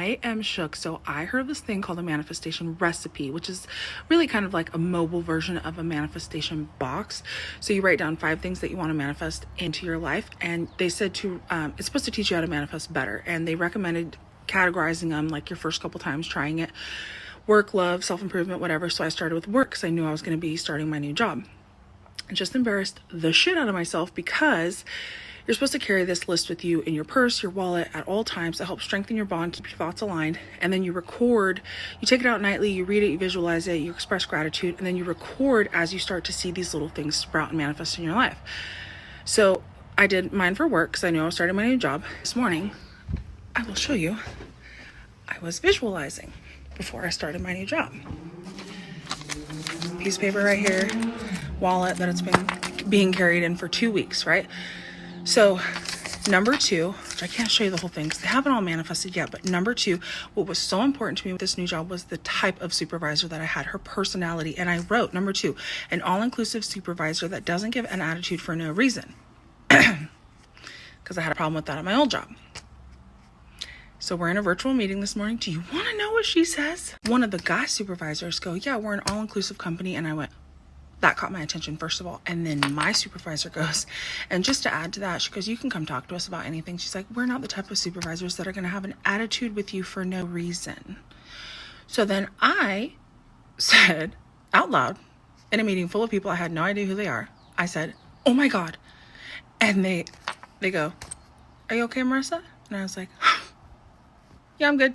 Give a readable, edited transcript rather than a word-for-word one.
I am shook. So I heard of this thing called a manifestation recipe, which is really kind of like a mobile version of a manifestation box. So you write down 5 things that you want to manifest into your life, and they said to it's supposed to teach you how to manifest better, and they recommended categorizing them like your first couple times trying it: work, love, self-improvement, whatever. So I started with work because I knew I was going to be starting my new job. I just embarrassed the shit out of myself because you're supposed to carry this list with you in your purse, your wallet at all times to help strengthen your bond, keep your thoughts aligned. And then you record, you take it out nightly, you read it, you visualize it, you express gratitude, and then you record as you start to see these little things sprout and manifest in your life. So I did mine for work because I knew I was starting my new job. This morning, I will show you, I was visualizing before I started my new job. Piece of paper right here, wallet that it's been being carried in for 2 weeks, right? So number 2, which I can't show you the whole thing because they haven't all manifested yet, but number 2, what was so important to me with this new job was the type of supervisor that I had, her personality. And I wrote number 2, an all-inclusive supervisor that doesn't give an attitude for no reason, because I had a problem with that at my old job. So we're in a virtual meeting this morning. Do you want to know what she says? One of the guy supervisors go, yeah, we're an all-inclusive company. And I went, that caught my attention, first of all. And then my supervisor goes, and just to add to that, she goes, you can come talk to us about anything. She's like, we're not the type of supervisors that are going to have an attitude with you for no reason. So then I said out loud in a meeting full of people, I had no idea who they are. I said, oh my God. And they go, are you okay, Marissa? And I was like, yeah, I'm good.